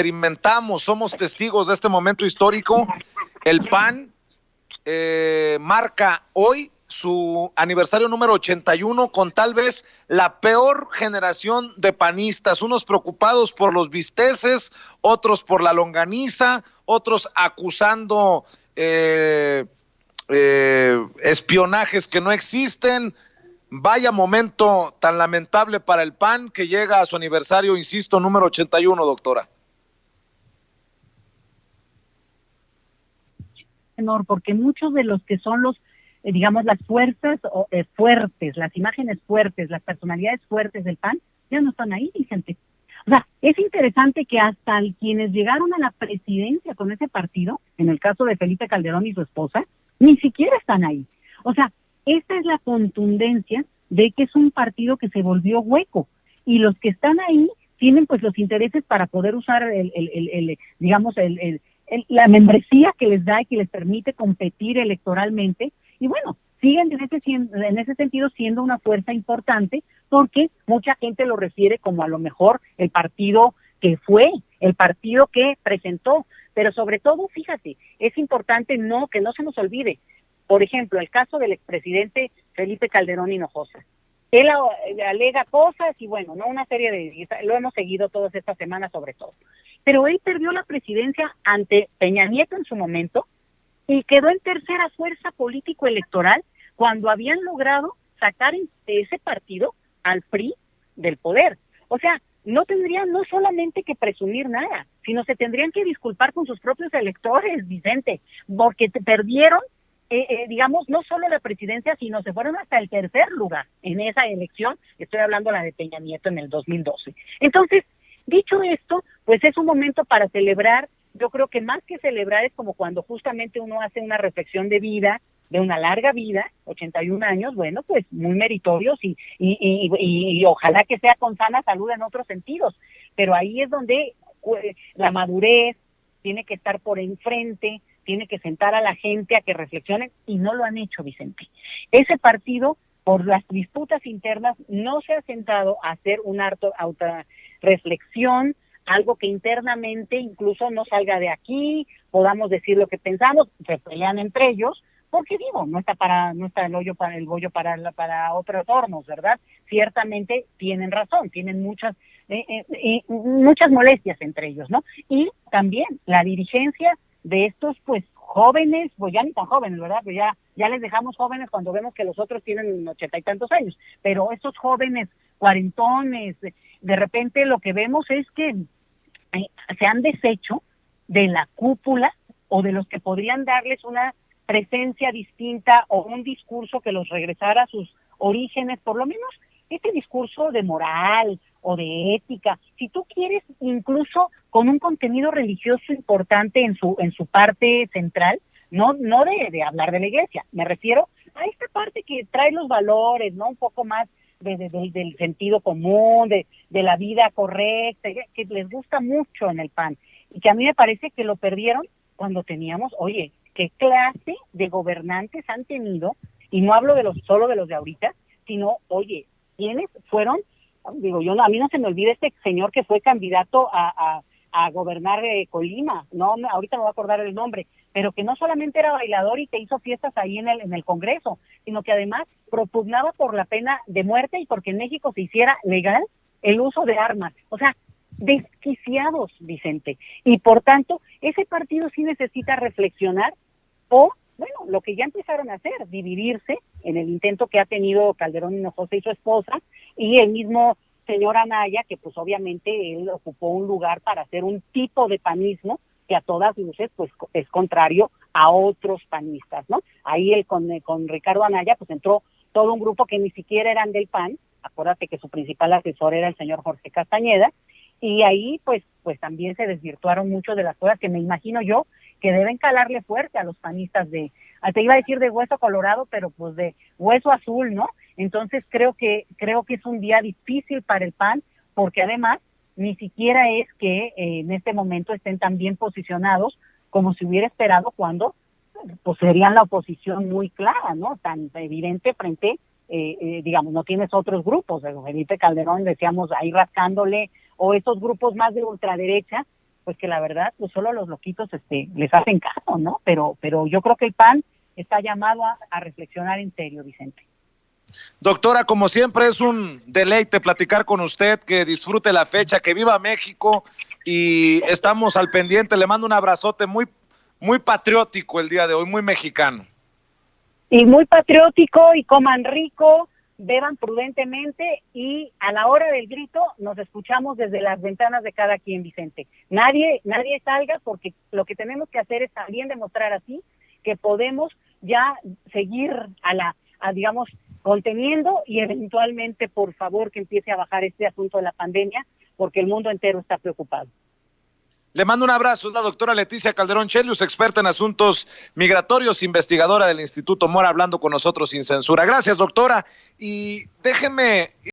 experimentamos, somos testigos de este momento histórico. El PAN marca hoy su aniversario número 81 con tal vez la peor generación de panistas, unos preocupados por los bisteces, otros por la longaniza, otros acusando espionajes que no existen. Vaya momento tan lamentable para el PAN que llega a su aniversario, insisto, número 81, doctora. Porque muchos de los que son los, digamos, las fuerzas fuertes, las imágenes fuertes, las personalidades fuertes del PAN, ya no están ahí, Vicente. O sea, es interesante que hasta quienes llegaron a la presidencia con ese partido, en el caso de Felipe Calderón y su esposa, ni siquiera están ahí. O sea, esta es la contundencia de que es un partido que se volvió hueco, y los que están ahí tienen pues los intereses para poder usar la membresía que les da y que les permite competir electoralmente, y bueno, siguen en ese sentido siendo una fuerza importante, porque mucha gente lo refiere como a lo mejor el partido que fue, el partido que presentó, pero sobre todo, fíjate, es importante que no se nos olvide, por ejemplo, el caso del expresidente Felipe Calderón Hinojosa. Él alega cosas y bueno, no una serie de, lo hemos seguido todas estas semanas sobre todo, pero él perdió la presidencia ante Peña Nieto en su momento y quedó en tercera fuerza político-electoral cuando habían logrado sacar de ese partido al PRI del poder. O sea, no tendrían no solamente que presumir nada, sino se tendrían que disculpar con sus propios electores, Vicente, porque perdieron, digamos, no solo la presidencia, sino se fueron hasta el tercer lugar en esa elección. Estoy hablando de la de Peña Nieto en el 2012. Entonces, dicho esto, pues es un momento para celebrar. Yo creo que más que celebrar es como cuando justamente uno hace una reflexión de vida, de una larga vida, 81 años, bueno, pues muy meritorios y ojalá que sea con sana salud en otros sentidos, pero ahí es donde la madurez tiene que estar por enfrente, tiene que sentar a la gente a que reflexionen, y no lo han hecho, Vicente. Ese partido, por las disputas internas, no se ha sentado a hacer una autorreflexión, algo que internamente incluso no salga de aquí, podamos decir lo que pensamos, se pelean entre ellos, porque digo, no está el hoyo para el bollo para otros hornos, ¿verdad? Ciertamente tienen razón, tienen muchas molestias entre ellos, ¿no? Y también la dirigencia de estos pues jóvenes, pues ya ni tan jóvenes, ¿verdad? Pues ya les dejamos jóvenes cuando vemos que los otros tienen 80 y tantos años, pero estos jóvenes cuarentones, de repente lo que vemos es que se han deshecho de la cúpula o de los que podrían darles una presencia distinta o un discurso que los regresara a sus orígenes, por lo menos este discurso de moral o de ética, si tú quieres, incluso con un contenido religioso importante en su parte central, no de hablar de la iglesia, me refiero a esta parte que trae los valores, ¿no? Un poco más del sentido común, de la vida correcta, que les gusta mucho en el PAN, y que a mí me parece que lo perdieron cuando teníamos, oye, qué clase de gobernantes han tenido, y no hablo solo de los de ahorita, sino, oye, ¿quiénes fueron? Digo, a mí no se me olvida este señor que fue candidato a gobernar Colima, no, ahorita me voy a acordar el nombre, pero que no solamente era bailador y que hizo fiestas ahí en el Congreso, sino que además propugnaba por la pena de muerte y porque en México se hiciera legal el uso de armas. O sea, desquiciados, Vicente. Y por tanto, ese partido sí necesita reflexionar o, bueno, lo que ya empezaron a hacer, dividirse en el intento que ha tenido Calderón Hinojosa y su esposa, y el mismo señor Anaya, que pues obviamente él ocupó un lugar para hacer un tipo de panismo que a todas luces pues es contrario a otros panistas, ¿no? Ahí con Ricardo Anaya pues entró todo un grupo que ni siquiera eran del PAN, acuérdate que su principal asesor era el señor Jorge Castañeda, y ahí pues también se desvirtuaron mucho de las cosas que me imagino yo que deben calarle fuerte a los panistas te iba a decir de hueso colorado, pero pues de hueso azul, ¿no? Entonces creo que es un día difícil para el PAN, porque además ni siquiera es que en este momento estén tan bien posicionados como se hubiera esperado cuando pues serían la oposición muy clara, ¿no? Tan evidente frente, digamos, no tienes otros grupos, Felipe Calderón, decíamos, ahí rascándole, o esos grupos más de ultraderecha, pues que la verdad, pues solo los loquitos les hacen caso, ¿no? Pero yo creo que el PAN está llamado a reflexionar en serio, Vicente. Doctora, como siempre es un deleite platicar con usted, que disfrute la fecha, que viva México y estamos al pendiente. Le mando un abrazote muy, muy patriótico el día de hoy, muy mexicano. Y muy patriótico, y coman rico, beban prudentemente, y a la hora del grito nos escuchamos desde las ventanas de cada quien, Vicente. Nadie salga, porque lo que tenemos que hacer es también demostrar así que podemos ya seguir digamos, conteniendo, y eventualmente, por favor, que empiece a bajar este asunto de la pandemia, porque el mundo entero está preocupado. Le mando un abrazo, es la doctora Leticia Calderón Chelius, experta en asuntos migratorios, investigadora del Instituto Mora, hablando con nosotros sin censura. Gracias, doctora, y déjeme